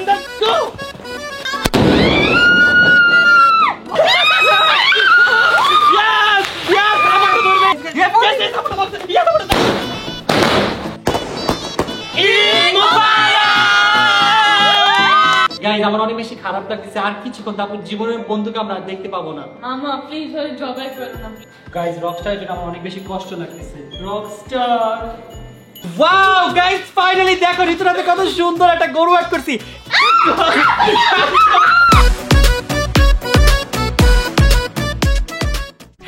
let's go. Yes, yes, আমাকে ধরবে। Yes, yes, yes, আমাকে ধরবে। Yes, আমাকে ধরবে। ঈদ মোবারক! Guys, আমার অনেক বেশি খারাপ লাগতেছে। আর কিছুক্ষণ তারপর জীবনের বন্ধুকে আমরা আর দেখতে পাবো না। মামা প্লিজ ওই জবাই করো না। Guys, রকস্টারের জন্য আমার অনেক বেশি কষ্ট লাগতেছে। রকস্টার। Wow, guys, finally দেখো ঋতুরাতে কত সুন্দর একটা গরু অ্যাড করছি।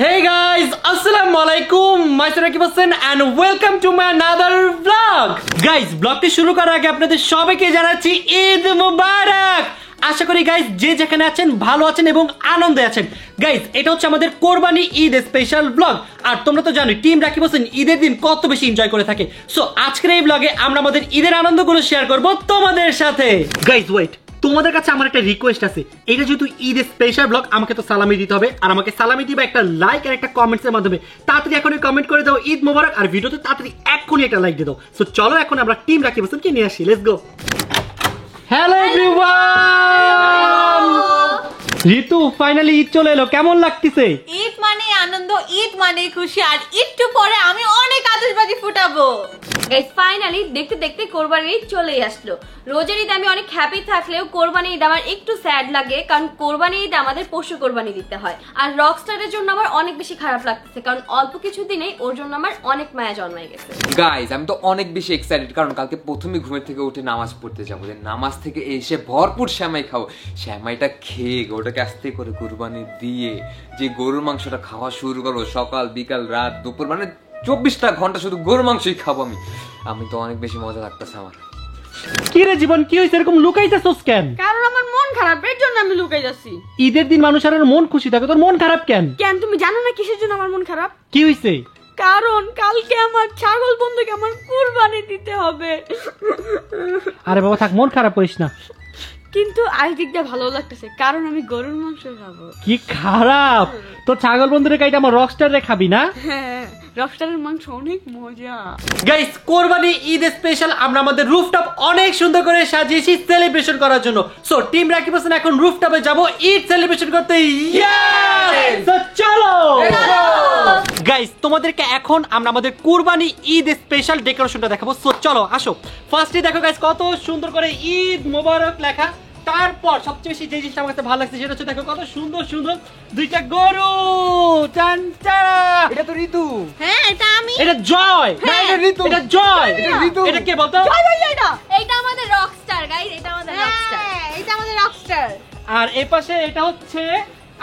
Hey guys, assalamu alaikum. Myself Rakib Hossain and welcome to my another vlog. Guys, vlogটি শুরু করার আগে আপনাদের সবাইকে জানাচ্ছি ঈদ মোবারক। আশা করি গাইস যে যেখানে আছেন ভালো আছেন এবং আনন্দে আছেন। গাইস এটা হচ্ছে আমাদের কোরবানি ঈদ স্পেশাল ব্লগ। আর তোমরা তো জানো টিম রাকিব হোসেন ঈদের দিন কত বেশি এনজয় করে থাকে। সো আজকের এই ব্লগে আমরা আমাদের ঈদের আনন্দগুলো শেয়ার করব তোমাদের সাথে। গাইস ওয়েট, তোমাদের কাছে আমার একটা রিকোয়েস্ট আছে। এটা যেহেতু ঈদ স্পেশাল ব্লগ, আমাকে তো সালামি দিতে হবে। আর আমাকে সালামি দিবে একটা লাইক আর একটা কমেন্টস এর মাধ্যমে। তাড়াতাড়ি এখনই কমেন্ট করে দাও ঈদ মোবারক, আর ভিডিওতে তাড়াতাড়ি এখনই একটা লাইক দিয়ে দাও। সো চলো এখন আমরা টিম রাকিব হোসেনকে নিয়ে আসি। Let's go. Hello everyone, Ritu finally Eid চলে এলো, কেমন লাগতেছে? ঈদ মানে আনন্দ, ঈদ মানে খুশি, আর একটু পরে আমি অনেক আতশবাজি ফুটাবো। গাইস ফাইনালি দেখতে দেখতে কোরবানির ঈদ চলেই আসলো। রোজার ঈদ আমি অনেক হ্যাপি থাকলেও কোরবানির ঈদ আমার একটু স্যাড লাগে, কারণ কোরবানির ঈদ আমাদের পশু কোরবানি দিতে হয়। আর রকস্টারের জন্য আমার অনেক বেশি খারাপ লাগতেছে, কারণ অল্প কিছু দিনেই ওর জন্য আমার অনেক মায়া জন্মায় গেছে। গাইস আমি তো অনেক বেশি এক্সাইটেড, কারণ কালকে প্রথমে ঘুমের থেকে উঠে নামাজ পড়তে যাবো। নামাজ থেকে এসে ভরপুর শ্যামাই খাবো। শ্যামাইটা খেয়ে ওটাকে আস্তে করে কুরবানি দিয়ে যে গরুর মাংসটা খাওয়া শুরু করবো, সকাল বিকাল রাত দুপুর মানে 24টা ঘন্টা শুধু গরুর মাংসই খাবো আমি তো অনেক বেশি মজা লাগতেছে আমার। কি রে জীবন, কি হইছে এরকম লুকাইতেছস কেন? কারণ আমার মন খারাপ, এর জন্য আমি লুকাই যাচ্ছি। ঈদের দিন মানুষের মন খুশি থাকে, তোর মন খারাপ কেন? কেন তুমি জানো না কিসের জন্য আমার মন খারাপ? কি হইছে? কারণ কালকে আমার ছাগল বন্ধুকে আমার কুরবানি দিতে হবে। আরে বাবা থাক, মন খারাপ করিস না। কিন্তু আরেকদিক দিয়ে ভালো লাগতেছে, কারণ আমি গরুর মাংস খাবো। কি খারাপ, তোর ছাগল বন্ধুরে কাইটা আমার রকস্টারে খাবি না? হ্যাঁ, রকস্টারের মাংস অনেক মজা। গাইস কোরবানি ঈদ স্পেশাল আমরা আমাদের রুফটপ অনেক সুন্দর করে সাজিয়েছি সেলিব্রেশন করার জন্য। সো টিম রাকিব হোসেন এখন রুফটপে যাব ঈদ সেলিব্রেশন করতে। তো চলো গাইস, তোমাদেরকে এখন আমরা আমাদের কোরবানি ঈদ স্পেশাল ডেকোরেশনটা দেখাবো। সো চলো আসো। ফার্স্টে দেখো গাইস কত সুন্দর করে ঈদ মোবারক লেখা। তারপর সবচেয়ে বেশি যে জিনিসটা আমার কাছে ভালো লাগছে সেটা হচ্ছে দেখো কত সুন্দর সুন্দর দুইটা গরু। টান টান। এটা তো ঋতু। হ্যাঁ এটা আমি। এটা জয়। না এটা ঋতু। এটা জয়। এটা ঋতু। এটা কে বলতো? জয় ভাই এটা। এইটা আমাদের রকস্টার গাইস, এটা আমাদের রকস্টার। হ্যাঁ, এটা আমাদের রকস্টার। আর এই পাশে এটা হচ্ছে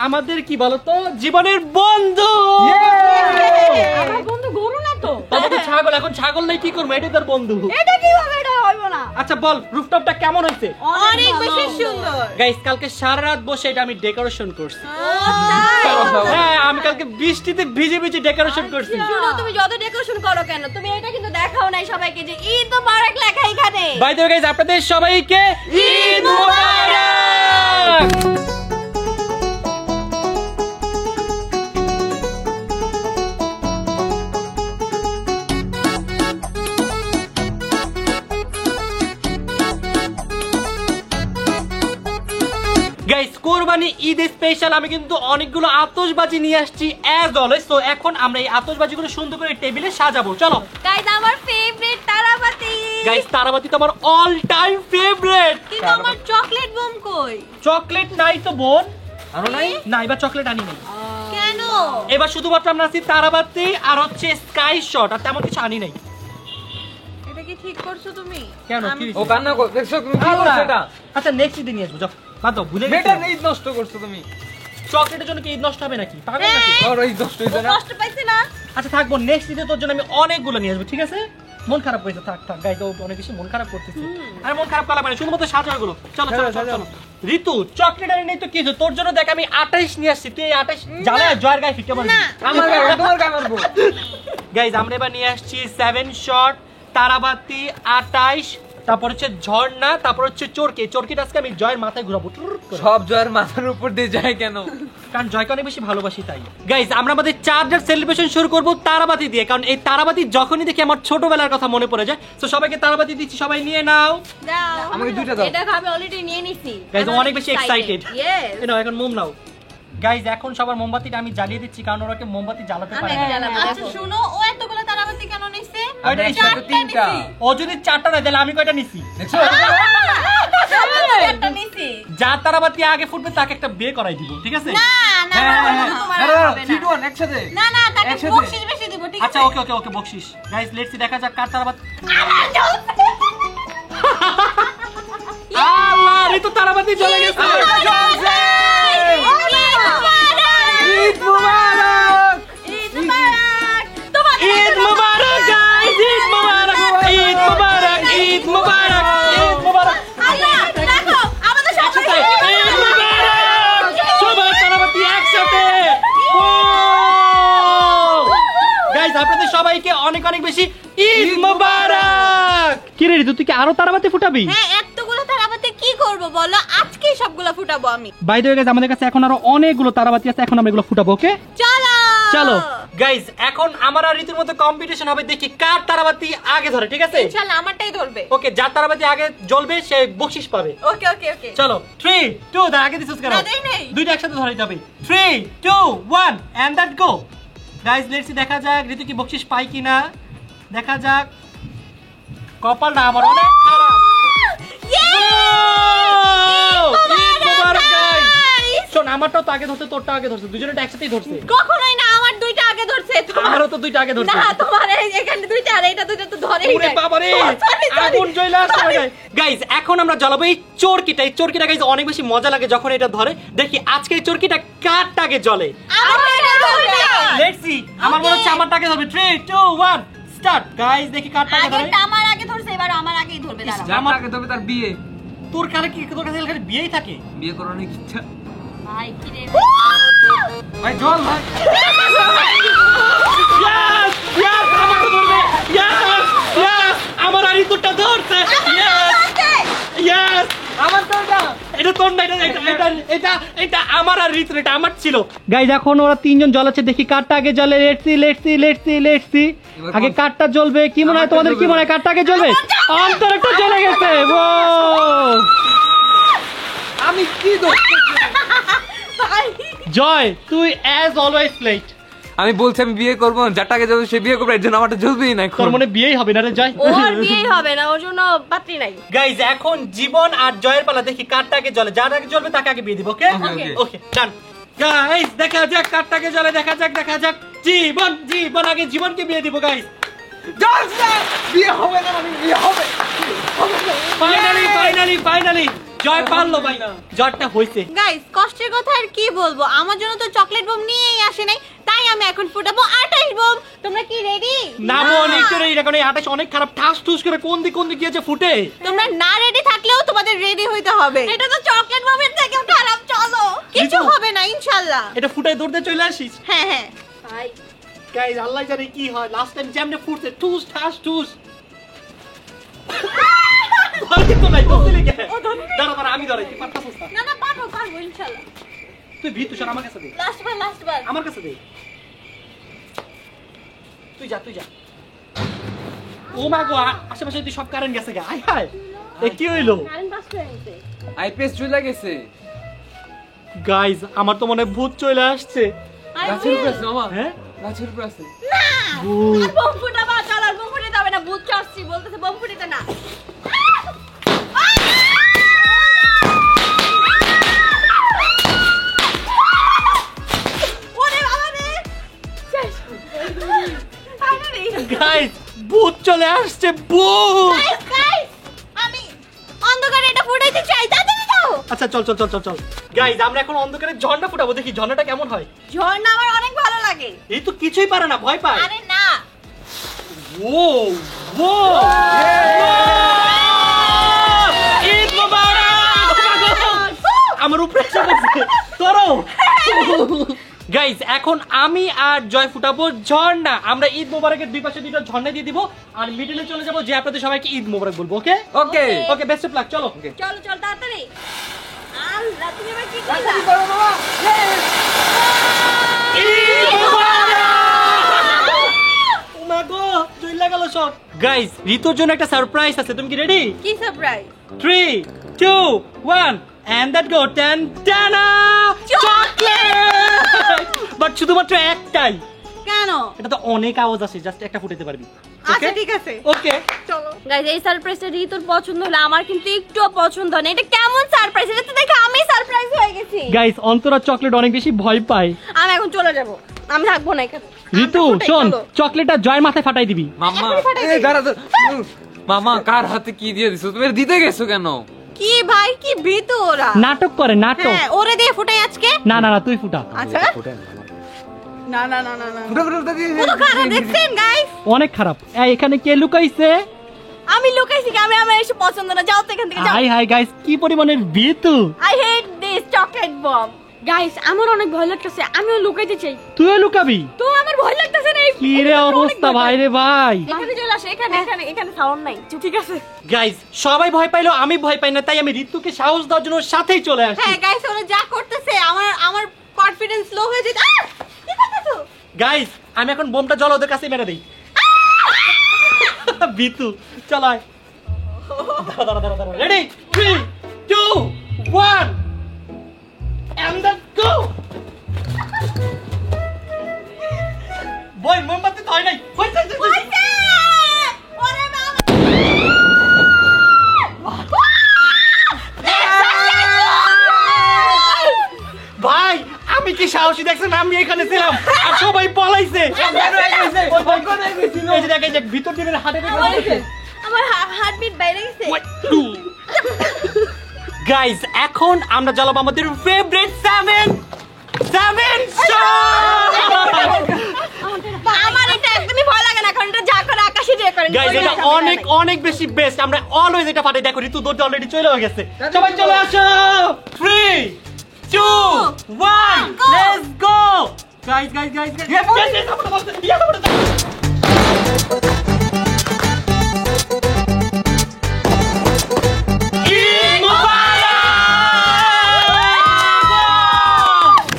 আমাদের কি বলতো জীবনের বন্ধু। আমার বন্ধু গরু না তো। তবে তো ছাগল, এখন ছাগল নাই কি করবো, এটাই তোর বন্ধু। এটা কিভাবে এটা হইব না? আচ্ছা বল রুফটপটা কেমন হয়েছে? অনেক বেশি সুন্দর। গাইস কালকে সারা রাত বসে এটা আমি ডেকোরেশন করছি। তাই? হ্যাঁ আমি কালকে বৃষ্টিতে ভিজে ভিজে ডেকোরেশন করছি। শুনো, তুমি যত ডেকোরেশন করো কেন, তুমি এটা কিন্তু দেখাও নাই সবাইকে যে ঈদ মোবারক লেখা এখানে। বাই দ্য ওয়ে গাইস, আপনাদের সবাইকে ঈদ মোবারক। গাইস কোরবানি ঈদ স্পেশাল আমি কিন্তু অনেকগুলো আতশবাজি নিয়ে আসছি অ্যাজ অলওয়েজ। তো এখন আমরা এই আতশবাজিগুলো সুন্দর করে টেবিলে সাজাবো। চলো গাইস আমার ফেভারিট তারাবাতি। গাইস তারাবাতি তো আমার অল টাইম ফেভারিট। কিন্তু আমার চকলেট বোম কই? চকলেট নাই তো বোন। আনো নাই? না এবার চকলেট আনি নাই। কেন? এবার শুধুমাত্র আমরা আছি তারাবাতি আর হচ্ছে স্কাই শট, আর তেমন কিছু আনি নাই। এটা কি ঠিক করছো তুমি? কেন কি ও কান্না কর, দেখছো তুমি কি করছো এটা? আচ্ছা নেক্সট দিন নিয়ে আসবো। যাও বাদ দাও, ভুলে মেয়েটার গেছি। ঈদ নষ্ট করছো তুমি। চকলেটের জন্য কি ঈদ নষ্ট হবে নাকি? পাগল নাকি? আর ঈদ নষ্ট হইছে না। কষ্ট পাইছে না? আচ্ছা থাকবো, নেক্সট ঈদে তোর জন্য আমি অনেকগুলো নিয়ে আসবো, ঠিক আছে? মন খারাপ হয়েছে, থাক থাক গাইস, অনেক বেশি মন খারাপ করতেছি। আর মন খারাপ করা মানে শুধুমাত্র সাজাগুলো। চলো চলো চলো চলো। ঋতু চকলেট আনি নাই তো কি হয়েছে? তোর জন্য দেখ আমি 28 নিয়ে আসছি, তুই এই 28 জ্বালায় জয়ের গায়ে ফিটে মারবি। আমার গায়ে, তোমার গায়ে মারবো। গাইস আমরা এবার নিয়ে আসছি 7 শট, তারাবাতি 28, তারপর হচ্ছে ঝর্ণা, তারপর হচ্ছে চরকি। চরকিটা আজকে আমি জয়ের মাথায় ঘুরাবো। সব জয়ের মাথার উপর দিয়ে যায় কেন? কারণ জয়কে অনেক বেশি ভালোবাসি তাই। গাইস আমরা আমাদের চার্জার সেলিব্রেশন শুরু করব তারাবাতি দিয়ে, কারণ এই তারাবাতি যখনই দেখি আমার ছোটবেলার কথা মনে পড়ে যায়। তো সবাইকে তারাবাতি দিচ্ছি, সবাই নিয়ে নাও। দাও আমাকে দুইটা দাও। এটা আমি অলরেডি নিয়ে নিছি। গাইস অনেক বেশি এক্সাইটেড। ইয়েস এই নাও এখন মোম নাও। গাইস এখন সবার মোমবাতিটা আমি জ্বালিয়ে দিচ্ছি, কারণ ওরাকে মোমবাতি জ্বালাতে পারে না। আচ্ছা শুনো, ও এতগুলো তারাবাতি কেন নিছে? ওইটা একসাথে তিনটা। ও যদি চারটা না দিলে আমি কয়টা নিছি? দেখছো? একটা নিছি। যার তারাবাতি আগে ফুটবে তাকে একটা বিয়ে করাই দিব, ঠিক আছে? না না তোমার হবে না। 3 2 1 একসাথে। না না তাকে একসাথে। বকশিশ বেশি দিব, ঠিক আছে? আচ্ছা ওকে ওকে ওকে বকশিশ। গাইস লেটস সি দেখা যাক কার তারাবাতি। আল্লাহ ঋতু তারাবাতি চলে গেছে। ঈদ মুবারক! ঈদ মুবারক গাইস, ঈদ মুবারক, ঈদ মুবারক, ঈদ মুবারক, ঈদ মুবারক। আল্লাহ দেখো আমাদের একসাথে সবাই ঈদ মুবারক, সবাই তারাবাতি একসাথে। গাইস আপনাদের সবাইকে অনেক অনেক বেশি ঈদ মুবারক। কি রে ঋতু, তুই কি আরো তারাবাতি ফুটাবি? হ্যাঁ এতগুলো তারাবাতি কি করব বলো, আজকেই সবগুলো ফুটাবো আমি। বাই দ্য ওয়ে গাইস আমাদের কাছে এখন আরো অনেকগুলো তারাবাতি আছে, এখন আমরা এগুলো ফুটাবো। ওকে চলো চলো গাইস, এখন আমার আর ঋতুর মধ্যে কম্পিটিশন হবে, দেখি কার তারাবাতি আগে ধরে, ঠিক আছে? ইনশাআল্লাহ আমারটাই ধরবে। ওকে, যার তারাবাতি আগে জ্বলবে সে বকশিশ পাবে। ওকে ওকে ওকে চলো 3 2 দা আগে দিছস কেন? না, দেই নাই। দুইটা একসাথে ধরে যাবে। 3 2 1 and that go. Guys let's see দেখা যাক ঋতু কি বকশিশ পায় কিনা, দেখা যাক। কপালটা আমার অনেক খারাপ। ঈদ মুবারক গাইস। শোন আমারটাও তো আগে ধরছে, তোরটা আগে ধরছে, দুজনেটা একসাথেই ধরছে। কখনোই না, আমার দুইটা আগে ধরছে। আমারও তো দুইটা আগে ধরছে। না তোমার এখানে দুইটা আর এইটা দুইটা তো ধরেই ওরে নাই। বাবা রে, আগুন জ্বলে আসছে গাইস। এখন আমরা জ্বালাবো এই চরকিটা। এই চরকিটা গাইস অনেক বেশি মজা লাগে যখন এটা ধরে। দেখি আজকে এই চরকিটা কারটা আগে জ্বলে। আমারটা ধরবে। Let's see. আমার মনে হচ্ছে আমারটা আগে ধরবে। 3 2 1 স্টার্ট। গাইস দেখি কারটা আগে ধরে। আগেরটা আমার আগে ধরছে, এবার আমার আগেই ধরবে। দাঁড়াও যার আগে তবে তার বিয়ে। তোর কাছে কি, তোর কাছে খালি বিয়েই থাকে? বিয়ে করানোর ইচ্ছা। ভাই কি রে ভাই জল ভাই। ইয়েস ইয়েস আমারটা ধরবে। ইয়েস ইয়েস আমার আর ঋতুটা ধরছে। ইয়েস ইয়েস আমার তো এটা তোর না, এটা আমার আর ঋতুর, এটা আমার ছিল। গাইস এখন ওরা তিনজন জ্বলাচ্ছে, দেখি কারটা আগে জ্বলে। লেটস সি আগে কারটা জ্বলবে। কি মনে হয় তোমাদের, কি মনে হয় কারটা আগে জ্বলবে? অন্তরটা জ্বলে গেছে। ও আমি কি দোষ? ভাই জয় তুই অ্যাজ অলওয়েজ লেট। আমি বলছি আমি বিয়ে করব, যারটা আগে যাবে সে বিয়ে করবে, এর জন্য আমারটা জ্বলবেই না। তোর মনে বিয়েই হবে না রে জয়? ওর বিয়ে হবে না, ওর জন্য পাত্রী নাই। গাইস এখন জীবন আর জয়ের পালা, দেখি কারটা আগে জ্বলে। যার আগে জ্বলবে তাকে আগে বিয়ে দিব। ওকে Okay. ওকে ডান। গাইস দেখা যাক কারটা আগে জ্বলে, দেখা যাক। জীবন আগে জীবনকে বিয়ে দিব গাইস। জ্বলছে, বিয়ে হবে না, আমি বিয়ে হবে। ফাইনালি জয় পারলো ভাই, জয়টা হইছে। গাইস কষ্টের কথা আর কি বলবো, আমার জন্য তো চকলেট বোম নিয়েই আসে নাই, তাই আমি এখন ফুটাবো 28 বোম। তোমরা কি রেডি? না অনেক করে এরকম 28 অনেক খারাপ, ঠাস ঠুস করে কোন দিক গিয়েছে ফুটে। তোমরা না রেডি থাকলেও তোমাদের রেডি হইতে হবে। এটা তো চকলেট বোমের থেকেও খারাপ। চলো কিছু হবে না ইনশাআল্লাহ। এটা ফুটাই দৌড়তে চলে আসিস। হ্যাঁ হ্যাঁ ভাই গাইস আল্লাহ জানে কি হয়। লাস্ট টাইম যেমনে ফুটছে ঠুস ঠাস ঠুস। ধরে তো নাই, ধরতে লেগে। দাঁড়া আমি ধরে, তুই পারতাছিস না। না পারবো ইনশাআল্লাহ। তুই ভিতর সর, আমার কাছে দে। লাস্ট বার আমার কাছে দে। তুই যা ও মা গো, আশেপাশে তুই সব কারেন্ট গেছে গা। হায় এ কি হইলো? কারেন্ট বাস করে গেছে। আইপিএস চলে গেছে। গাইস আমার তো মনে ভূত চলে আসছে। গাছের উপরে আছে মামা। হ্যাঁ গাছের উপরে আছে। না ভূত। বোম ফুটাবা, চল আর বোম ফুটাতে হবে না। ভূত চড়ছি বলতেছে বোম ফুটাতে না। ওরে বাবা রে, শেষ। ফাইনালি গাইস ভূত চলে আসছে, ভূত। গাইস আমি অন্ধকারে এটা ফুটাইতে চাই, তাড়াতাড়ি দাও। আচ্ছা চল গাইস আমরা এখন অন্ধকারে ঝর্ণা ফুটাবো, দেখি ঝর্ণাটা কেমন হয়। ঝর্ণা আমার অনেক ভালো লাগে। এই তো কিছুই পারে না, ভয় পায়। আরে না ও ঈদ মোবারক। আমার উপরে এসে পড়ছে। ধরো গাইস এখন আমি আর জয় ফুটাবো ঝর্ণা। আমরা ঈদ মোবারকের দুই পাশে দুইটা ঝর্ণা দিয়ে দিব, আর মিডলে চলে যাবো যে আপনাদের সবাইকে ঈদ মোবারক বলবো। ওকে ওকে বেস্ট অফ লাক। চলো চল তাড়াতাড়ি। আল্লাহ তুমি এবার কি করলা? করো বাবা। শট গাইস ঋতুর জন্য একটা সারপ্রাইজ আছে তুমি কি রেডি কি সারপ্রাইজ 3 2 1 and that go 10 টানা চকলেট বাট শুধুমাত্র একটাই কেন এটা তো অনেক আওয়াজ আসে জাস্ট একটা ফুটাতে পারবি আচ্ছা ঠিক আছে ওকে চলো গাইস এই সারপ্রাইজটা ঋতুর পছন্দ হলো আমার কিন্তু একটুও পছন্দ না এটা কেমন সারপ্রাইজ এটা তো দেখে আমি সারপ্রাইজ হয়ে গেছি গাইস অন্তরা চকলেট অনেক বেশি ভয় পায় আমি এখন চলে যাব আমি থাকবো না এখানে ঋতু শোন চকলেটটা জয়ের মাথায় ফাটাই দিবি মাম্মা এই দাঁড়া মামা কার হাতে কি দিয়ে দিছো তুমি দিতে গেছো কেন কি ভাই কি ভীতু ওরা নাটক করে নাটক হ্যাঁ ওরে দিয়ে ফুটাই আজকে না না না তুই ফুটা আচ্ছা না না না না না পুরো খারাপ দেখছেন গাইস অনেক খারাপ এই এখানে কে লুকাইছে আমি লুকাইছি কি আমি আমার এসে পছন্দ না যাও তো এখান থেকে যাও হাই হাই গাইস কি পরিমাণের ভীতু I hate this chocolate bomb guys আমার অনেক ভয় লাগতেছে আমিও লুকাইতে চাই তুইও লুকাবি তো আমার ভয় লাগতেছে না কি রে অবস্থা ভাই রে ভাই এখানে চলে আসো এখানে এখানে এখানে সাউন্ড নাই ঠিক আছে গাইস সবাই ভয় পাইলো আমি ভয় পাই না তাই আমি ঋতুকে সাহস দেওয়ার জন্য ওর সাথেই চলে আসছি হ্যাঁ গাইস ওরা যা করতেছে আমার কনফিডেন্স লো হয়ে যেতে কি করতেছো গাইস আমি এখন বোমটা জল ওদের কাছে মেরে দেই ভীতু চল আয় দাঁড়া দাঁড়া দাঁড়া রেডি 3 2 1 and let's go বই মোমবাতি তো হয় নাই হইছে ওরে বাবা ভাই আমি কি সাহসী দেখছেন আমি এখানে ছিলাম আর সবাই পলাইছে এই যে দেখ এই যে ভিতর দিনের হাতে আমার হার্টবিট বাইরে গেছে গাইস এখন আমরা জ্বালাবো আমাদের ফেভারিট 7 আমার এটা একদমই ভয় লাগে না কারণ এটা যা করে আকাশে যে করে গাইস এটা অনেক অনেক বেশি বেস্ট আমরা অলওয়েজ এটা ফাটাই দেখো ঋতু দৌড়তে অলরেডি চলে গেছে সবাই চলে আসো 3 2 1 let's go guys guys guys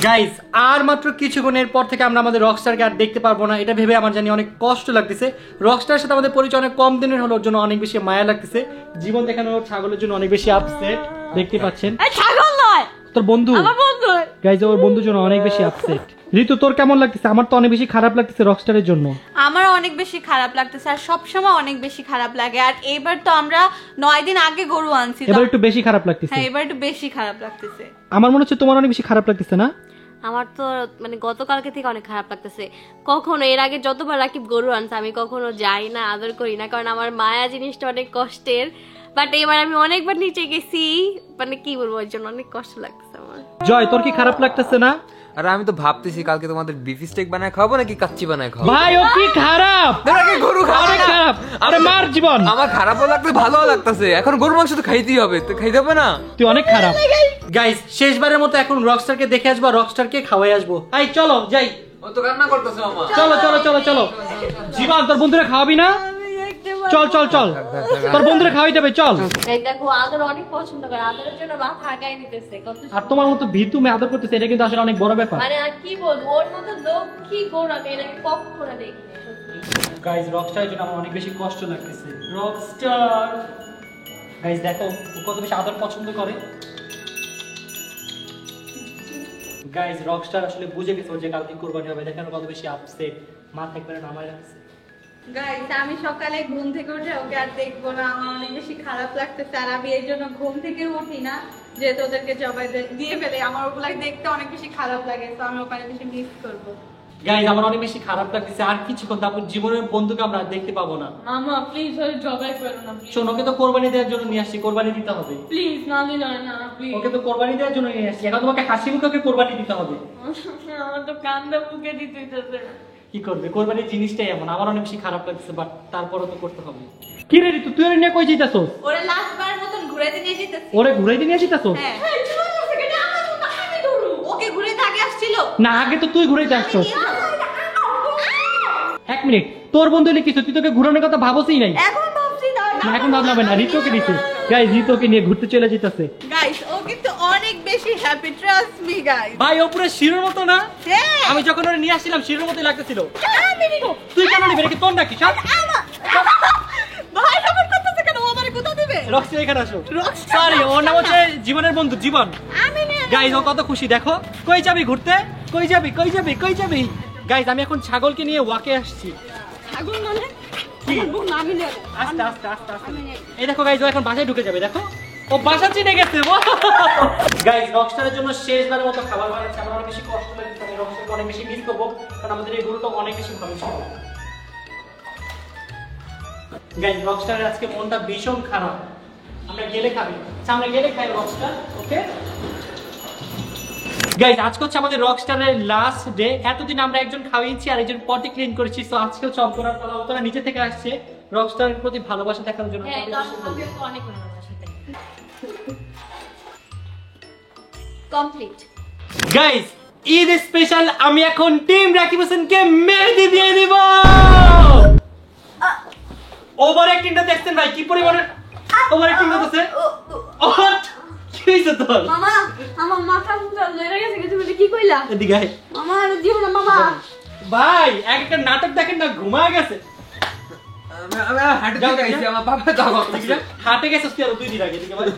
guys আর মাত্র কিছুক্ষণের পর থেকে আমরা আমাদের রকস্টারকে আর দেখতে পারবো না এটা ভেবে আমার জানি অনেক কষ্ট লাগতেছে রকস্টারের সাথে আমাদের পরিচয় অনেক কম দিনের হলো ওর জন্য অনেক বেশি মায়া লাগতেছে জীবন দেখানোর ছাগলের জন্য অনেক বেশি আপসেট দেখতে পাচ্ছেন এই ছাগল নয় তোর বন্ধু আমার বন্ধু গাইস ওর বন্ধুর জন্য অনেক বেশি আপসেট ঋতু তোর কেমন লাগতেছে আমার তো অনেক বেশি খারাপ লাগতেছে রকস্টারের জন্য আমার অনেক বেশি খারাপ লাগতেছে আর সব সময় অনেক বেশি খারাপ লাগে আর এবার তো আমরা 9 দিন আগে গরু আনছি এবার একটু বেশি খারাপ লাগতেছে হ্যাঁ এবার একটু বেশি খারাপ লাগতেছে আমার মনে হচ্ছে তোমার অনেক বেশি খারাপ লাগতেছে না আমার তো মানে গতকালকে থেকে অনেক খারাপ লাগতেছে কখনো এর আগে যতবার রাকিব গরু আনছে আমি কখনো যাই না আদর করি না কারণ আমার মায়া জিনিসটা অনেক কষ্টের বাট এবার আমি অনেকবার নিচে গেছি মানে কি বলবো ওর জন্য অনেক কষ্ট লাগতেছে আমার জয় তোর কি খারাপ লাগতেছে না আর আমি তো ভাবতেছি কালকে তোমাদের বিফ স্টেক বানায় খাবো নাকি কাচ্চি বানায় খাবো ভাই ও কি খারাপ গরু অনেক খারাপ আরে মার জীবন আমার খারাপও লাগবে ভালোও লাগতেছে এখন গরুর মাংস তো খাইতেই হবে তো খাইতে হবে না তুই অনেক খারাপ গাইস শেষবারের মতো এখন রকস্টারকে দেখে আসবো রকস্টারকে খাওয়াই আসবো এই চলো যাই ও তো কান্না করতেছে মামা চলো চলো চলো চলো জীবন তোর বন্ধুরা খাওয়াবি না চল চল চল তোর বন্ধুরা খাওয়াই যাবে চল এই দেখো আদর অনেক পছন্দ করে আদরের জন্য মাথা আগায় নিতেছে কত আর তোমার মতো ভিতু মে আদর করতেছে এটা কিন্তু আসলে অনেক বড় ব্যাপার মানে আর কি বলবো ওর মতো লক্ষ্মী গরু আমি এর আগে কখনো দেখিনি সত্যি গাইস রকস্টারের জন্য আমার অনেক বেশি কষ্ট লাগতেছে রকস্টার গাইস দেখো ও কত বেশি আদর পছন্দ করে গাইস রকস্টার আসলে বুঝে গেছে যে কালকে কুরবানি হবে দেখেন কত বেশি আপসেট মাথা একবারে নামায় রাখছে গাইস আমি সকালে ঘুম থেকে উঠে ওকে আর দেখবো না আমার অনেক বেশি খারাপ লাগতেছে আর আমি এর জন্য ঘুম থেকে উঠি না যে তোদেরকে জবাই দিয়ে ফেলে আমার ওগুলা দেখতে অনেক বেশি খারাপ লাগে তো আমি ওখানে বেশি মিস করবো গাইস আমার অনেক বেশি খারাপ লাগতেছে আর কিছুক্ষণ তারপর জীবনের বন্ধুকে আমরা আর দেখতে পাবো না মামা প্লিজ ওই জবাই করো না প্লিজ শোন ওকে তো কোরবানি দেওয়ার জন্য নিয়ে আসছি কোরবানি দিতে হবে প্লিজ না দিলে না প্লিজ ওকে তো কোরবানি দেওয়ার জন্য নিয়ে আসছি এখন তোমাকে হাসি মুখে ওকে কোরবানি দিতে হবে আমার তো কান্দা বুকে দিতে হইতেছে কি করবে কোরবানির জিনিসটাই এমন আমার অনেক বেশি খারাপ লাগছে বাট তারপরও তো করতে হবে কি রে ঋতু তুই ওরে নিয়ে কই যাইতাছস ওরে লাস্ট বার মতন ঘুরাইতে নিয়ে যেতেছি ওরে ঘুরাই দিয়ে নিয়ে যাইতাছস হ্যাঁ ওকে ঘুরাইতে আগে আসছিল না আগে তো তুই ঘুরাইতে আসছস এক মিনিট তোর বন্ধু হলে কিছু তুই তোকে ঘুরানোর কথা ভাবছই নাই এখন ভাবছি না না এখন ভাবনা হবে না ঋতুকে দিতে গাইস ঋতুকে নিয়ে ঘুরতে চলে যেতেছে গাইস ও কিন্তু অনেক বেশি হ্যাপি ট্রাস্ট মি গাইস ভাই ও পুরো শিরোর মতো না হ্যাঁ আমি যখন ওরে নিয়ে আসছিলাম শিরোর মতই লাগতেছিল আমি নিব তুই কেন নিবি নাকি তোর নাকি সব আমার রক্সি এখানে আসো। সরি, ওর নাম হচ্ছে জীবনের বন্ধু জীবন। গাইস ও কত খুশি দেখো। কই যাবি ঘুরতে? কই যাবি? কই যাবি? কই যাবি? গাইস আমি এখন ছাগলকে নিয়ে ওয়াকে আসছি। ছাগল মানে কি? আমার বোন আমি নেব। আস্তে আস্তে আস্তে আস্তে। এই দেখো গাইস ও এখন বাসায় ঢুকে যাবে দেখো। ও বাসা চিনে গেছে। গাইস রকস্টারের জন্য শেষবারের মতো খাবার বানাচ্ছি। আমার অনেক বেশি কষ্ট লাগছে, আমি রকস্টারকে অনেক বেশি মিস করবো কারণ আমাদের এই গরুটা অনেক বেশি ভালো ছিল। গাইস রকস্টারের আজকে মনটা ভীষণ খারাপ। আমরা গেলে খাবি, আমরা গেলে খাই রকস্টার। ওকে গাইস আজকে হচ্ছে আমাদের রকস্টারের লাস্ট ডে। এতদিন আমরা একজন খাওয়িয়েছি আর একজন পটি ক্লিন করেছি। সো আজকেও সব করার পর ওরা নিচে থেকে আসছে রকস্টারের প্রতি ভালোবাসা দেখানোর জন্য। হ্যাঁ আমি অনেক ভালোবাসি। কমপ্লিট গাইস ঈদ স্পেশাল আমি এখন টিম রাকিব হোসেনকে মেহেদি দিয়ে দিব। ওভার অ্যাক্টিংটা দেখছেন ভাই কি পরিমাণে ওভার অ্যাক্টিং করতেছে। কি হইছে তোর? মামা আমার মাথা মুথা লড়ে গেছে কিছু বলে কি কইলা? এদিকে আয়। মামা আর দিও না মামা। ভাই একটা নাটক দেখেন না ঘুমায় গেছে। আমি হাঁটতে গেছি, আমার বাবা দাও হাটে গেছে তুই আর 2 দিন আগে। এদিকে ভাই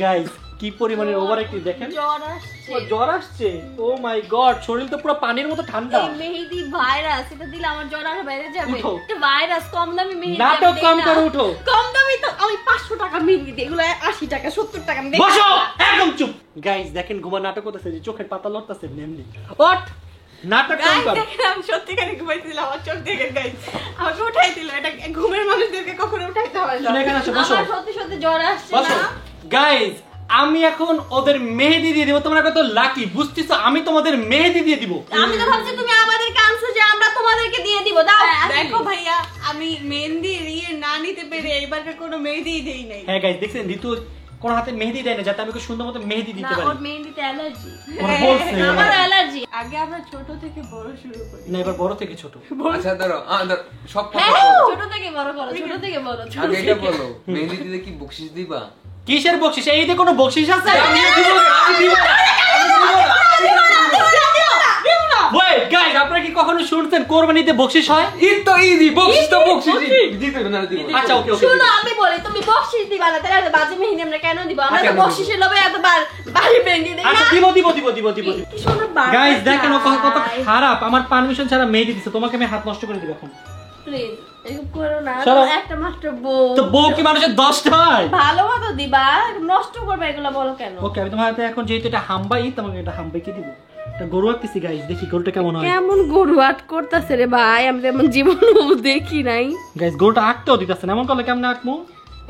গাইস কি পরিমাণের ওভার অ্যাক্টিং দেখেন। জ্বর আসছে। ও জ্বর আসছে। ও মাই গড শরীর তো পুরো পানির মতো ঠান্ডা। এই মেহেদি ভাইরাস এটা দিলে আমার জ্বর আর বাইরে যাবে। উঠো। এটা ভাইরাস কম দামি মেহেদি। নাটক আমি কম দেই না। করো উঠো। কম দামি তো আমি 500 টাকা মেহেদি দিই, এগুলো 80 টাকা 70 টাকা আমি দেই না। বসো একদম চুপ। গাইস দেখেন ঘুমা নাটক করতেছে যে চোখের পাতা লড়তেছে এমনি। ওঠ নাটক কম গাইস কর। দেখেন আমি সত্যিকারে ঘুমাইছিলাম, আমার চোখ দেখে গাইস আমাকে উঠাই দিল। এটা ঘুমের মানুষদেরকে কখনো উঠাইতে হয় না। শুনে এখানে আসো বসো। আমার সত্যি সত্যি জ্বর আসছে বসো না। গাইস আমি এখন ওদের মেহেদি দিয়ে দিব। তোমরা কত লাকি বুঝতেছো, আমি তোমাদের মেহেদি দিয়ে দিব। আমি তো ভাবছি তুমি আমাদেরকে আনছো যে আমরা তোমাদেরকে দিয়ে দিব। দাও দেখো ভাইয়া আমি মেহেন্দি ইয়ে না নিতে পেরে এবারকার কোনো মেহেদি দেই নাই। হ্যাঁ গাইস দেখছেন ঋতু কোন হাতে মেহেদি দেয় না যাতে আমি খুব সুন্দর মতো মেহেদি না দিতে ওর পারি। মেহেদিতে অ্যালার্জি। ওরা বলছে আমার অ্যালার্জি। আগে আমরা ছোট থেকে বড় শুরু করি। না এবার বড় থেকে ছোট। আচ্ছা ধরো সব কথা হ্যাঁ বলো। ছোট থেকে বড় করো, ছোট থেকে বড়। ছোট আগে থেকে- এটা বলো, মেহেদি দিলে কি বকশিশ দিবা? কিসের বকশিস? এই যে কোনো বকশিস আছে? ওয়েট গাইস আপনারা কি কখনো শুনছেন কোরবানিতে বকশিস হয়? ঈদ তো ঈদই, বকশিশ তো বকশিশ দিতে হবে না দিব। আচ্ছা ওকে ওকে। শুনো আমি বলি তুমি বকশিশ দিবা না তাহলে এত বাজে মেহেদি আমরা কেন দিব? আমরা তো কেন দিব? বকশিশের লোভে এতবার বাড়ি মেহেদি দেই না। আচ্ছা দিব দিব দিব দিব দিব। কি সুন্দর বারবার গাইস দেখেন ও কত চাই। খারাপ। আমার পারমিশন ছাড়া মেহেদি দিছে, তোমাকে আমি হাত নষ্ট করে দিব এখন। প্লিজ এরকম করো না। সরো। একটা মাত্র বউ। তো বউ কি মানুষের 10টা হয়? ভালো মতো দিবা, নষ্ট করবে এগুলো বলো কেন? ওকে আমি তোমার হাতে এখন যেহেতু এটা হাম্বাই তোমাকে এটা হাম্বাই কি দিব। এটা গরু আঁকতেছি গাইস, দেখি গরুটা কেমন হয়। কেমন গরু আট করতেছে রে ভাই, আমি তেমন জীবনেও দেখি নাই। গাইস গরুটা আঁকতেও দিতেছে না, এমন করলে কেমন আঁকমু?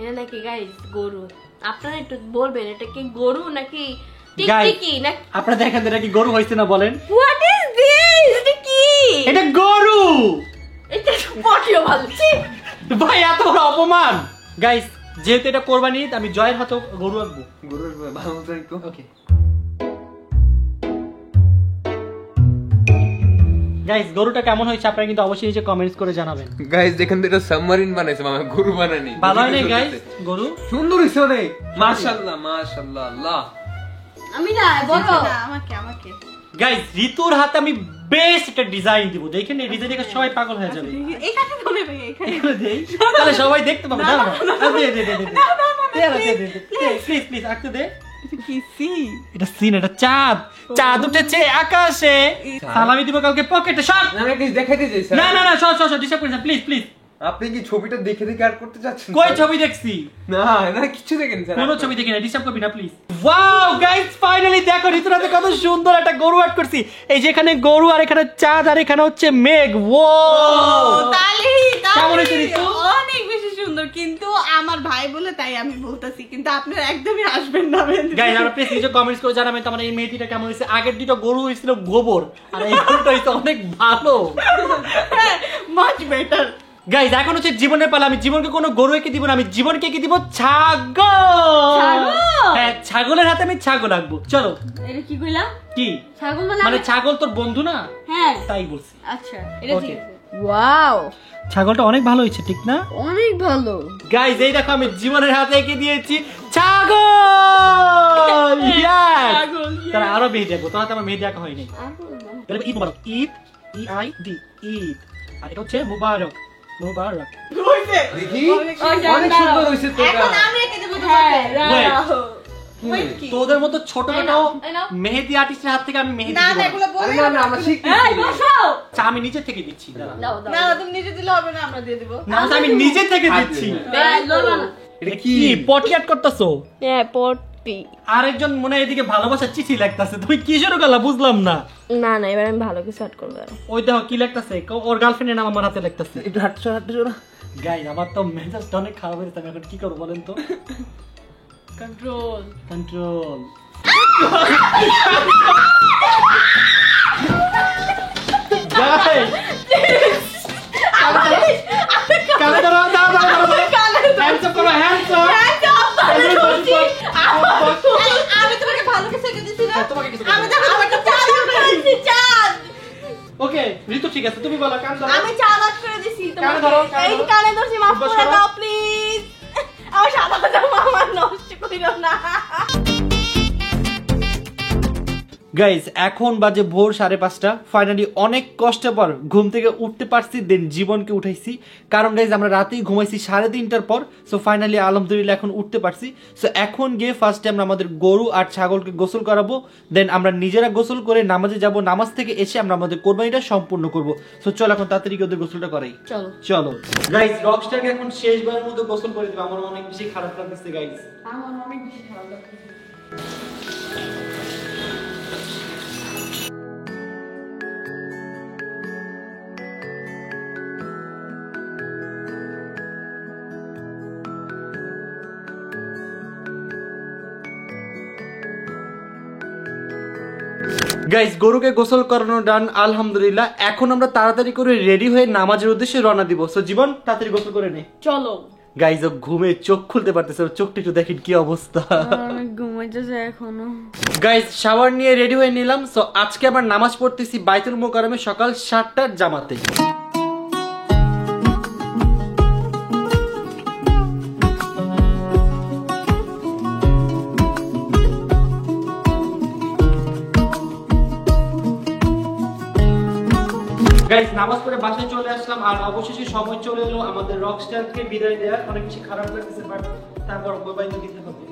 এটা নাকি গাইস গরু? আপনারা একটু বলবেন এটা কি গরু নাকি গাইস টিকটিকি না? আপনারা দেখেন এটা কি গরু হইছে না বলেন? What is this? এটা কি? এটা গরু এটা পটিও ভালো। ছি! ভাই, এত বড় অপমান। গাইস যেহেতু এটা কোরবানি ঈদ, আমি জয়ের হাতে গরু আঁকবো। গরুর ভালো মতো একটু। ওকে গাইস গরুটা কেমন হয়েছে আপনারা কিন্তু অবশ্যই নিচে কমেন্টস করে জানাবেন। গাইস দেখেন তো এটা সাবমারিন বানাইছে মামা, গরু বানায়নি। ভালো হয় না গাইস গরু? সুন্দর হইছে অনেক। মাশাআল্লাহ মাশাআল্লাহ আল্লাহ। আমি না বলো না আমাকে গাইস ঋতুর হাতে আমি বেস্ট একটা ডিজাইন দিব, দেখেন এই ডিজাইন দেখে সবাই পাগল হয়ে যাবে। এই কাছে ধরে ভাইয়া এখানে এগুলো দেই তাহলে সবাই দেখতে পাবে। দাঁড়াও দে দে দে দে প্লিজ প্লিজ আঁকতে দে। কি সি এটা সিন, এটা চাঁদ। চাঁদ উঠেছে আকাশে, সালামি দিব কালকে পকেটে। সব আমি একটা দেখাইতে চাই স্যার। না না না সব সব ডিস্টার্ব করেন প্লিজ প্লিজ। আপনি কি ছবিটা দেখে দেখে আর করতে চাচ্ছেন? কই ছবি দেখছি? না না কিছু দেখেন স্যার। কোন ছবি দেখি না, ডিস্টার্ব করবি না প্লিজ। ওয়াও গাইস ফাইনালি দেখো ঋতুর হাতে কত সুন্দর একটা গরু আর্ট করছি। এই যে এখানে গরু আর এখানে চাঁদ আর এখানে হচ্ছে মেঘ। ওয়াও তালি কেমন হয়েছে ঋতু? অনেক বেশি সুন্দর, কিন্তু আমার ভাই বলে তাই আমি বলতাছি, কিন্তু আপনারা একদমই আসবেন না। গাইস আপনারা প্লিজ নিচে কমেন্টস করে জানাবেন তো আমার এই মেহেদিটা কেমন হয়েছে। আগের দুটো গরু হয়েছিল গোবর আর এই গরুটা হয়েছে অনেক ভালো। Much better. গাইস এখন হচ্ছে জীবনের পালা। আমি জীবনকে কোনো গরু এঁকে দিব না, আমি জীবনকে এঁকে দিব ছাগল। ছাগল? হ্যাঁ ছাগলের হাতে আমি ছাগল আঁকবো। চলো। এটা কি কইলা? কি ছাগল মানে ছাগল তোর বন্ধু না? হ্যাঁ তাই বলছি। আচ্ছা এটা ঠিক Okay. আছে। ওয়াও ছাগলটা অনেক ভালো হয়েছে ঠিক না? অনেক ভালো। গাইস এই দেখো আমি জীবনের হাতে এঁকে দিয়েছি ছাগল। Yes! ছাগল, yes! তারা আরো মেহেদি আঁকবো, তোমার আমার মেহেদি আঁকা হয়নি। এটা ঈদ মুবারক, ঈদ EID ঈদ। আর এটা হচ্ছে মুবারক মুবারক। দেখি অনেক সুন্দর হইছে তো এটা। এখন আমি রেখে দেবো হ্যাঁ, তোমাকে। Wait, তোদের মতো ছোটখাটো মেহেদি আর্টিস্টের হাত থেকে আমি মেহেদি না দিব না না। এগুলো আরে বলি না না আমরা শিখতেছি। এই বসাও। আচ্ছা, আমি নিজে থেকে দিচ্ছি দাঁড়া। দাও দাও না না তুমি নিজে দিলে হবে না আমরা দিয়ে দিব না আচ্ছা, আমি নিজে থেকে দিচ্ছি। এটা কি কি পটি আর্ট করতেছো? হ্যাঁ পড়তি আরেকজন মনে হয় এদিকে ভালোবাসার চিঠি লাগতাছে, তুমি কি শুরু করলা বুঝলাম না। না না এবার আমি ভালো কিছু অ্যাড করবো ওই দেখো কি লাগতাছে, ওর গার্লফ্রেন্ডের নাম আমার হাতে লাগতাছে। একটু হাঁটছো না। গাইস আমার তো মেজাজটা অনেক খারাপ হয়েছে, আমি এখন কি করবো বলেন তো? কন্ট্রোল। কন্ট্রোল। কানে ধরো, হ্যান্ডস আপ করো, হ্যান্ডস আপ। আমি তোমাকে ভালো কিছু এনে দিছি না তোমাকে কিছু আমি তো আমাকে চাঁদ করে দিছি চাঁদ ওকে ঋতু ঠিক আছে, তুমি বলো কান ধরো। আমি চাঁদ করে দিছি কানে ধরো, কানে এই ধরো। কানে ধরছি মাফ বস করে করো। দাও প্লিজ আমার সাদা জামা আমার নষ্ট কইরো না গাইস এখন বাজে ভোর 5:30। ফাইনালি অনেক কষ্টের পর ঘুম থেকে উঠতে পারছি, দেন জীবনকে উঠাইছি। কারণ গাইস আমরা রাতেই ঘুমাইছি 3:30টার পর। সো ফাইনালি আলহামদুলিল্লাহ এখন উঠতে পারছি। সো এখন গিয়ে ফার্স্টে আমরা আমাদের গরু আর ছাগলকে গোসল করাবো, দেন আমরা নিজেরা গোসল করে নামাজে যাব। নামাজ থেকে এসে আমরা আমাদের কোরবানিটা সম্পূর্ণ করব। সো চল এখন তাড়াতাড়ি ওদের গোসলটা করাই। চলো চলো গাইস, রকস্টারকে এখন শেষবারের মতো গোসল করে দেব। আমার অনেক বেশি খারাপ লাগছে গাইস। আমার অনেক বেশি ভালো লাগছে। গাইস গরুকে গোসল করানো ডান আলহামদুলিল্লাহ। এখন আমরা তাড়াতাড়ি করে রেডি হয়ে নামাজের উদ্দেশ্যে রওনা দিব। সো জীবন তাড়াতাড়ি গোসল করে নে। চলো। গাইস ও ঘুমে চোখ খুলতে পারতেছে, ওর চোখটা একটু দেখেন কি অবস্থা। অনেক ঘুমাইতেছে এখনো। গাইস শাওয়ার নিয়ে রেডি হয়ে নিলাম। সো আজকে আবার নামাজ পড়তেছি বাইতুল মুকাররমে সকাল 7টার জামাতে। গাইস নামাজ পড়ে বাসায় চলে আসলাম, আর অবশেষে সময় চলে এলো আমাদের রকস্টারকে বিদায় দেওয়ার। অনেক বেশি খারাপ লাগতেছে, বাট তারপর মোবাইল তো দিতে হবে।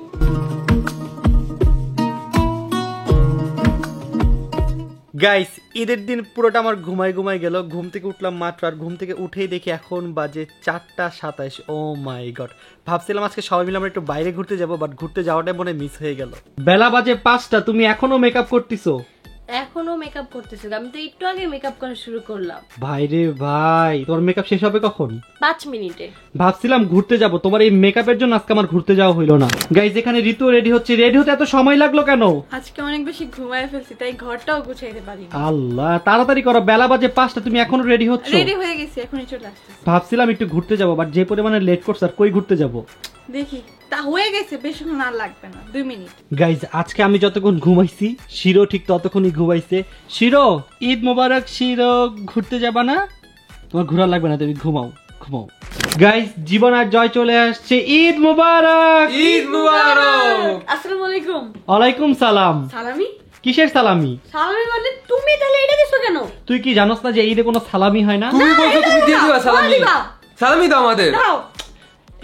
গাইস ঈদের দিন পুরোটা আমার ঘুমাই গেল। ঘুম থেকে উঠলাম মাত্র, আর ঘুম থেকে উঠেই দেখি এখন বাজে 4:27। ও মাই গড, ভাবছিলাম আজকে সবাই মিলে আমরা একটু বাইরে ঘুরতে যাবো, বাট ঘুরতে যাওয়াটাই মনে মিস হয়ে গেল। বেলা বাজে 5টা, তুমি এখনো মেকআপ করতেছো? এখনো মেকআপ করতেছি, আমি তো একটু আগে মেকআপ করা শুরু করলাম। ভাই রে ভাই, তোমার মেকআপ শেষ হবে কখন? 5 মিনিটে। ভাবছিলাম ঘুরতে যাব, তোমার এই মেকআপের জন্য আজকে আমার ঘুরতে যাওয়া হইলো না। গাইস এখানে ঋতু রেডি হচ্ছে, রেডি হতে এত সময় লাগলো কেন? আজকে অনেক বেশি ঘুমায় ফেলছি, তাই ঘরটাও গুছাইতে পারি। আল্লাহ, তাড়াতাড়ি করো, বেলা বাজে 5টা, তুমি এখনো রেডি হচ্ছ? রেডি হয়ে গেছি, এখনই চলে আসছে। ভাবছিলাম একটু ঘুরতে যাবো, বাট যে পরিমাণে লেট করছে আর কই ঘুরতে যাব। দেখি তা হয়ে গেছে, বেশিক্ষণ আর লাগবে না, 2 মিনিট। গাইজ আজকে আমি যতক্ষণ ঘুমাইছি, শিরো ঠিক ততক্ষণই ঘুমাইছে। শিরো ঈদ মোবারক। শিরো ঘুরতে যাবা না? তোমার ঘোরা লাগবে না, তুমি ঘুমাও ঘুমাও। গাইজ জীবন আর জয় চলে আসছে, ঈদ মোবারক। ঈদ মুবারক। আসসালামু আলাইকুম। ওয়ালাইকুম সালাম। সালামি? কিসের সালামি? সালামি মানে তুমি তাহলে এটা দিছো কেন? তুই কি জানোস না যে ঈদে কোনো সালামি হয় না? তুমি বলছো তুমি দিয়ে দিবা সালামি। দিবা। সালামি দাও আমাদের। দাও।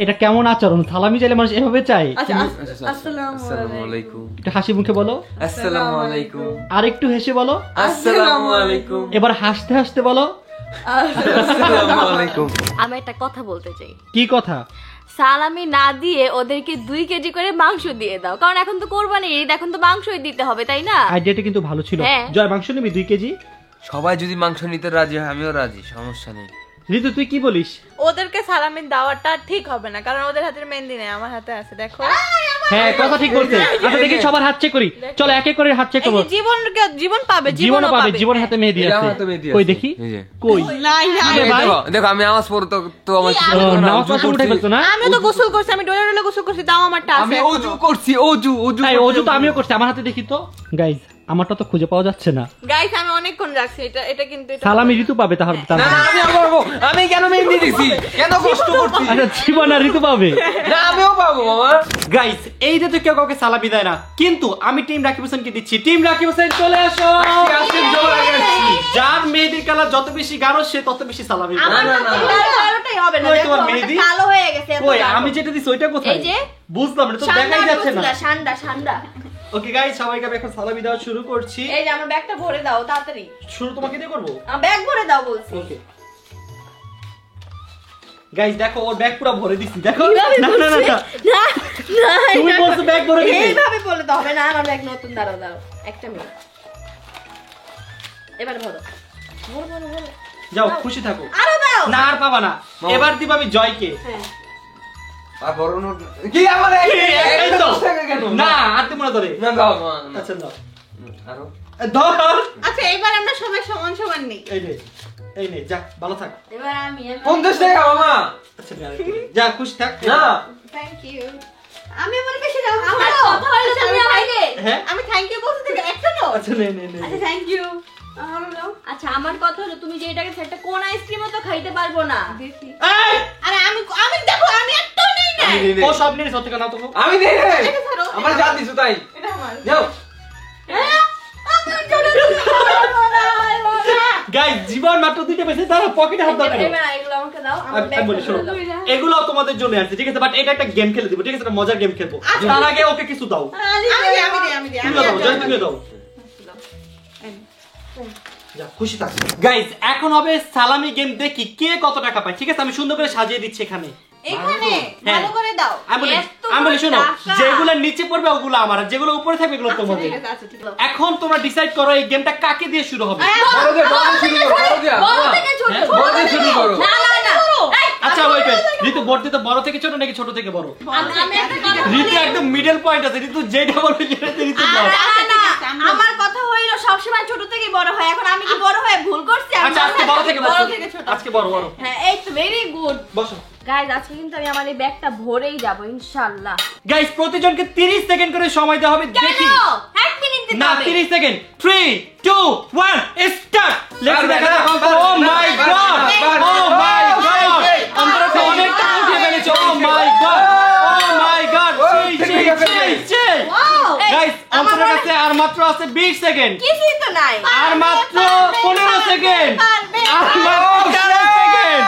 এটা কেমন আচরণ? সালামি চাইলে মানুষ এভাবে চায়? আচ্ছা আচ্ছা, আসসালামু আলাইকুম। একটু হাসি মুখে বলো। আসসালামু আলাইকুম। আর একটু হেসে বলো। আসসালামু আলাইকুম। এবার হাসতে হাসতে বলো। আসসালামু আলাইকুম। আমি একটা কথা বলতে চাই। কি কথা? সালামি না দিয়ে ওদেরকে 2 কেজি করে মাংস দিয়ে দাও, কারণ এখন তো কোরবানি ঈদ, এখন তো মাংসই দিতে হবে, তাই না? আইডিয়াটা কিন্তু ভালো ছিল। হ্যাঁ। জয় মাংস নিবি 2 কেজি? সবাই যদি মাংস নিতে রাজি হয় আমিও রাজি, সমস্যা নেই। ঋতু তুই কি বলিস? ওদেরকে সালামি দেওয়াটা ঠিক হবে না, কারণ ওদের হাতের মেহেন্দি নেই, আমার হাতে আছে, দেখো। হ্যাঁ কথা ঠিক বলছে। আচ্ছা দেখি সবার হাত চেক করি, চলো এক এক করে হাত চেক এই করবো। যে জীবন পাবে, জীবনও পাবে, জীবন হাতে মেহেদি এই আছে। আমার হাতে মেহেদি কই আছে। দেখি এই যে। কই? নাই আরে ভাই, দেখো, দেখো আমি নামাজ পড়তো তো আমার কিছু ও, হলো না, নামাজ অজু পড়া উঠে করছি। ফেলতো না? আমি তো গোসল করছি, আমি ডলে গোসল করছি, তাও আমারটা আমি আছে। অজু করছি, অজু এই অজু তো আমিও করছি, আমার হাতে দেখি তো। গাইজ আমারটা তো খুঁজে পাওয়া যাচ্ছে না। গাইস আমি অনেকক্ষণ রাখছি এটা কিন্তু এটা সালামি হবে না। ঋতু পাবে তাহলে। না না আমিও পাবো, আমি কেন মেহেন্দি দিছি, কেন কষ্ট করছি? আচ্ছা জীবন আর ঋতু পাবে। না আমিও পাবো মামা। গাইস এই যে তো কেউ কাউকে সালামি দেয় না, কিন্তু আমি টিম রাকিব হোসেনকে দিচ্ছি। টিম রাকিব হোসেন চলে আসো। আসেন, জোর লাগাচ্ছি। যার মেহেদির কালার যত বেশি গাঢ় সে তত বেশি সালামি পাবে। আমার না, তো না, না। কালোটাই হবে না, ওই দেখো তোমার আমারটা মেহেদি? কালো হয়ে গেছে এত ওই গাঢ়। আমি যেটা দিছি ওইটা কোথায়? এই যে বুঝলাম না, তো দেখাই যাচ্ছে না। ঠান্ডা ঠান্ডা। ওকে গাইস সবাইকে আমি এখন সালামি দেওয়া শুরু করছি। এই যে আমার ব্যাগটা ভরে দাও তাড়াতাড়ি। শুরু তোমাকে দিয়ে করবো। আমার ব্যাগ ভরে দাও বলছি। ওকে গাইস দেখো ওর ব্যাগ পুরো ভরে দিছি, দেখো। কিভাবে না না না বলছে? না। না না তুমি এটা- বলছো ব্যাগ ভরে দিতে। এইভাবে বলে তো হবে না, আমার ব্যাগ নতুন। দাঁড়াও দাঁড়াও একটা মিনিট, এবার ভরো ভরো ভরো ভরো। যাও খুশি থাকো। আরো দাও। না আর পাবা না, এবার দিব আমি জয়কে। হ্যাঁ আর বড় নোট কি আমার এই তো। কেন না আর দিব না তোরে। না দাও মা, না। আচ্ছা দাও। আরো ধর। আচ্ছা এবার আমরা সবাই সমান সমান নেই। এই নে যা ভালো থাক। এবার আমি 50 টাকা মামা। আচ্ছা নে আরেকটু দে। যা খুশি থাক। না থ্যাংক ইউ। আমি আমার বেশি দাও। আমার কথা হলো তুমি আইলে। হ্যাঁ আমি থ্যাংক ইউ বলতে থেকে একটা নাও। আচ্ছা নে নে নে। আচ্ছা থ্যাংক ইউ। আমারও দাও। আচ্ছা আমার কথা হলো তুমি যে এটাকে একটা কোন আইসক্রিমও তো খাইতে পারবো না। দেখি। এই আরে আমি দেখো আমি একটা নেই না। আমি নেই রে। ও সব নিয়ে সত্যি না তো। আমি নেই রে। এটা ধরো। আমার যা দিছো তাই এটা আমার। যাও। আমার জন্য গাইস জীবন মাত্র দুইটা পেয়েছে, তারা পকেটে হাত দাও কেন? এবার এগুলো আমাকে দাও। আমার আমি বলি শোনো, ব্যাগটা ভরে দাও। এগুলো তোমাদের জন্য আছে ঠিক আছে, বাট এটা একটা গেম খেলে দিব ঠিক আছে, একটা মজার গেম খেলবো। তার আগে ওকে কিছু দাও। আমি তুমিও দাও, জয় তুমিও দাও। যা খুশি থাক। গাইস এখন হবে সালামি গেম, দেখি কে কত টাকা পায়। ঠিক আছে আমি সুন্দর করে সাজিয়ে দিচ্ছি এখানে। এখানে হ্যাঁ। ভালো করে দাও। আমি বলি শোনো, টাকা। যেগুলো নিচে পড়বে ওগুলো আমার, আর যেগুলো উপরে থাকবে এগুলো তোমাদের। ঠিক আছে, আচ্ছা ঠিক আছে। এখন তোমরা ডিসাইড করো এই গেমটা কাকে দিয়ে শুরু হবে। বড় দে, বড় শুরু করো, বড় দিয়া বড় মামা। থেকে ছোট। হ্যাঁ, বড় দিয়ে শুরু করো। না না না। এই, আচ্ছা ওয়েট ঋতু বড় তো বড় থেকে ছোট নাকি ছোট থেকে বড়? আমি একটা কথা ঋতু বলি। একদম মিডল পয়েন্ট আছে, ঋতু যেটা বলবে সেটাতে ঋতু দাও। না, না, না, ঠিক আছে, আমরা- আমার কথা হইলো সবসময় ছোট থেকে বড় হয়। এখন আমি কি বড় হয়ে ভুল করছি? আমি আচ্ছা আজকে বড় থেকে বড় বড় থেকে ছোট। আজকে বড় বড় হ্যাঁ এই তো ভেরি গুড। বসো। গাইস আজকে কিন্তু আমি আমার এই ব্যাগটা ভরেই যাব ইনশাআল্লাহ। গাইস প্রতিজনকে 30 সেকেন্ড করে সময় দেওয়া হবে, কেন? দেখি। 1 মিনিট দিতে না হবে। 30 সেকেন্ড। 3 2 1 স্টার্ট। লেটস পারবে দেখা না, যাক। পারবে ও না, মাই পারবে গড, না, পারবে ও না। মাই গড, আমরা তো অনেক টাকা উঠিয়ে ফেলেছি। ও মাই গড, ও মাই গড, সেই Wow! গাইস আমার আমাদের কাছে আর মাত্র আছে 20 সেকেন্ড। কিছুই তো নাই। আর মাত্র 15 সেকেন্ড, পারবে, আর মাত্র 13 সেকেন্ড,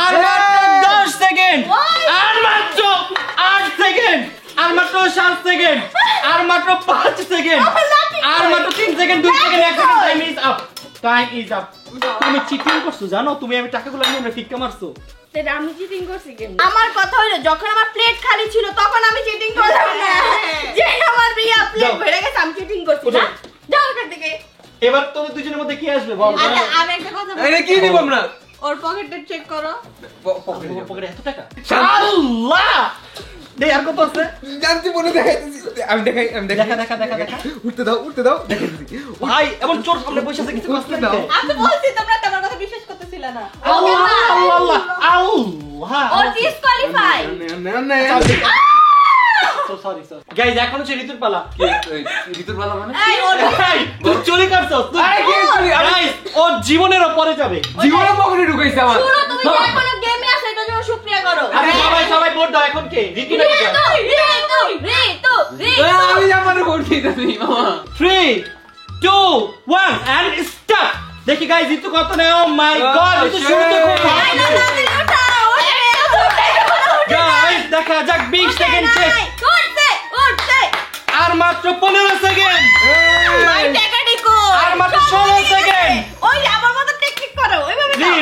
আর মাত্র 10 সেকেন্ড, আর মাত্র 8 সেকেন্ড, আর মাত্র 7 সেকেন্ড, আর মাত্র 5 সেকেন্ড, আর মাত্র 3 second, 2 second, 1 second. Time is up, time is up. তুমি চিটিং করছো জানো? তুমি আমি টাকাগুলো নিয়ে আমরা ফিক্কা মারছো। সেটা আমি চিটিং করছি কেন? আমার কথা হইলো যখন আমার প্লেট খালি ছিল তখন আমি চিটিং করলাম না। যে আমার বিয়া প্লেট যাও। ভরে গেছে আমি চিটিং করছি ওঠো। না। যাও এখান থেকে। এবার তোদের দুজনের মধ্যে কি আসবে বল? আচ্ছা আমি একটা কথা বলি। আরে কি দিব আমরা? ওর পকেটে চেক করো। পকেটে যাও। পকেটে এত টাকা? শান্তি। আল্লাহ! দে আর কত আছে? জানতে মনে দেখাইতেছি। আমি দেখাই, আমি দেখাই। দেখা। উঠতে দাও দেখাইতেছি। ভাই এমন চোর সামনে বসে আছে কিছু করতে দাও। আমি তো বলছি তোমরা তো আমার কথা বিশ্বাস করতেছিলে না। আল্লাহ ওর ডিসকোয়ালিফাই। সরি গাইস এখন হচ্ছে ঋতুর পালা। ঋতুর বেলা মানে? এই ওর এই, তুই চুরি করছস তুই। আরে কি চুরি? গাইস ও জীবনের উপরে যাবে। জীবনে পকেটে ঢুকাইছে আমার। শুনো তুমি যে এখনো গেমে আছো এটার জন্য শুকরিয়া করো। আরে সবাই ভোট দাও এখন কে? ঋতু নাকি ঋতু, ঋতু। আমি আমার ভোট দিতেছি মামা। 3 2 1 এন্ড স্টার্ট। দেখি গাইস ঋতু কত নেয়। ও মাই গড ঋতু শুরুতে খুব ভালো এই না, ছিল। না, তুমি উঠাও, গাইস দেখা যাক 20 সেকেন্ড শেষ। উঠছে। আর মাত্র 15 সেকেন্ড, ভাই টাকাটি কো। আর মাত্র 16 সেকেন্ড। ওই আমার মতো টেকনিক করো। ওইভাবে দাও।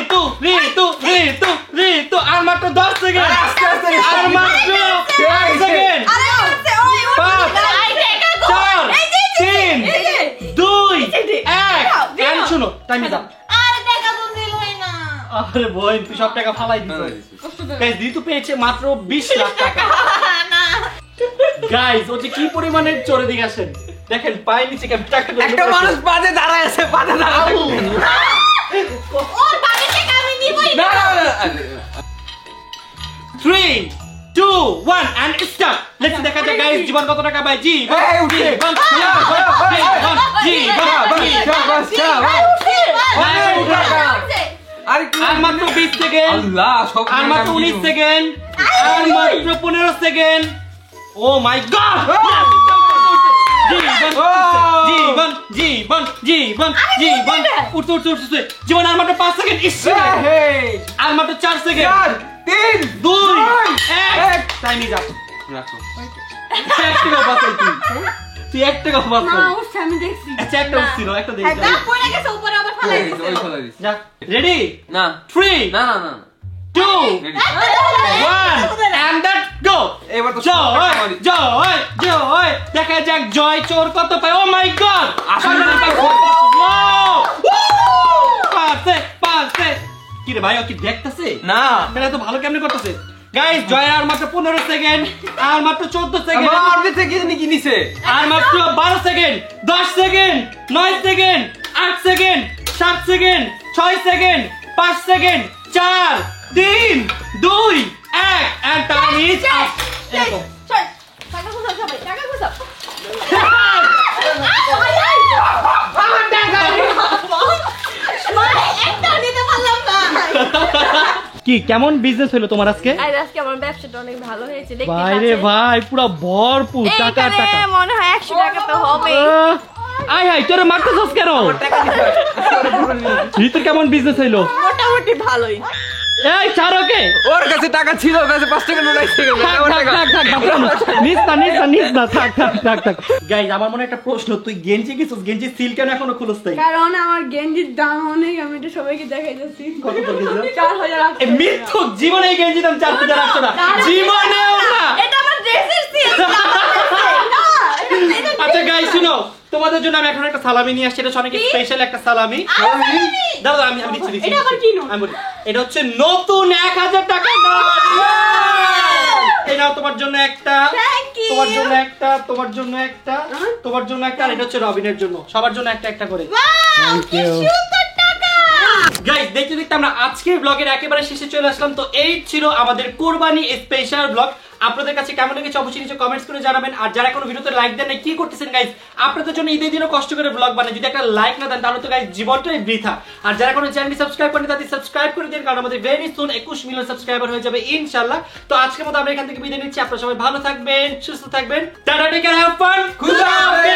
ঋতু আর মাত্র 10 সেকেন্ড, আস্তে আস্তে আর মাত্র 5 সেকেন্ড, আরে উঠছে, ওই উঠছে। 5 ভাই টাকা কো। 4 এই যে, 3 এই যে। 2 দাও, 1 দাও। এন্ড শুনো টাইম দাও। আর টাকা তো দিলই না। আরে ভাই তুই সব টাকা ফালাই দিছিস। গাইস ঋতু পেয়েছে মাত্র 20 লাখ টাকা। না। গাইস ও যে কি পরিমাণের চোরে দিকে আসেন দেখেন, পায়ে নিচে কেমন টাকা একটা মানুষ বাজে দাঁড়ায় আছে, বাজে দাঁড়ায়। ওর বাড়ি থেকে আমি নিবই না না। না না। 3 2 1 and start লেটস দেখা যাক গাইস জীবন কত টাকা পায় জীবন এই, উঠে। আরে কি আর মাত্র 20 সেকেন্ড আল্লাহ সব আর মাত্র 19 সেকেন্ড আর মাত্র 15 সেকেন্ড ও মাই গড জীবন জীবন জীবন জীবন উঠতে জীবন আর মাত্র 5 সেকেন্ড আর মাত্র 4 সেকেন্ড 3 2 এক। 1 টাইম ইজ আপ রাখো একটা কথা তুই একটা কথা বল আমি দেখছি আচ্ছা একটা ছিল একটা দেখি না পড়ে গেছে উপরে আবার ফেলাই ওই দিছে ফেলা দিস যা রেডি না 3 না না না 2 Ready? 1 and that go এবার তো জয় জয় জয় দেখা যাক জয় চোর কত পায় ও মাই গড আসলে না, তার পারছে পারছে কি রে ভাই ও কি দেখতেছে না এটা তো ভালো কেমনে করতেছে গাইস জয় আর মাত্র 15 সেকেন্ড আর মাত্র 14 সেকেন্ড আমার ভিতরে কি জানি কি নিছে আর মাত্র 12 second 10 second 9 second 8 second 7 second 6 second 5 second 4 3 2 1 and time is up এরকম টাকা খুঁজো সবাই টাকা খুঁজো একটা নিতে পারলাম না কি কেমন বিজনেস হলো তোমার আজকে আজকে আমার ব্যবসাটা অনেক ভালো হয়েছে দেখতে বাইরে ভাই পুরো ভরপুর টাকা টাকা মনে হয় 100 টাকা তো হবে আয় হাই তোরে মারতেছস কেন ভিতর কেমন বিজনেস হইলো মোটামুটি ভালোই। এই ছাড় ওকে ওর কাছে টাকা ছিল ওর কাছে 5 টাকা নোট আছে গাইস আমার মনে একটা প্রশ্ন তুই গেঞ্জি কিছু গেঞ্জি সিল কেন এখনো খুলস নাই কারণ আমার গেঞ্জির দাম অনেক আমি এটা সবাইকে দেখাই যাচ্ছি কত করে দিল 4000 এই মিথ্যুক জীবনে এই গেঞ্জি দাম 4800 না জীবনেও না এটা আমার ড্রেসের সিল আচ্ছা গাইস শুনো তোমাদের জন্য আমি এখন একটা সালামি নিয়ে আসছি এটা অনেক স্পেশাল একটা সালামি দাও দাও আমি দিচ্ছি এটা আবার কি নোট? আমি বলি এটা হচ্ছে নতুন 1000 টাকার নোট এই নাও তোমার জন্য একটা Thank you. তোমার জন্য একটা তোমার জন্য একটা তোমার জন্য একটা আর এটা হচ্ছে রবিনের জন্য সবার জন্য একটা একটা করে থ্যাংক ইউ গাইস দেখতে দেখতে আমরা আজকের ব্লগের একেবারে শেষে চলে আসলাম তো এই ছিল আমাদের কুরবানি স্পেশাল ব্লগ আপনাদের কাছে কেমন লেগেছে অবশ্যই নিচে কমেন্টস করে জানাবেন আর যারা এখনো ভিডিওতে লাইক দেন না কি করতেছেন গাইস আপনাদের জন্য ঈদের দিনও কষ্ট করে ব্লগ বানাই যদি একটা লাইক না দেন তাহলে তো গাইস জীবনটাই বৃথা আর যারা কোনো চ্যানেলটি সাবস্ক্রাইব করেন তাদের সাবস্ক্রাইব করে দিন কারণ আমাদের ভেরি সুন 21 মিলিয়ন সাবস্ক্রাইবার হয়ে যাবে ইনশাআল্লাহ তো আজকের মতো আমরা এখান থেকে বিদায় নিচ্ছি আপনারা সবাই ভালো থাকবেন সুস্থ থাকবেন tata take care have fun খুদা হাফেজ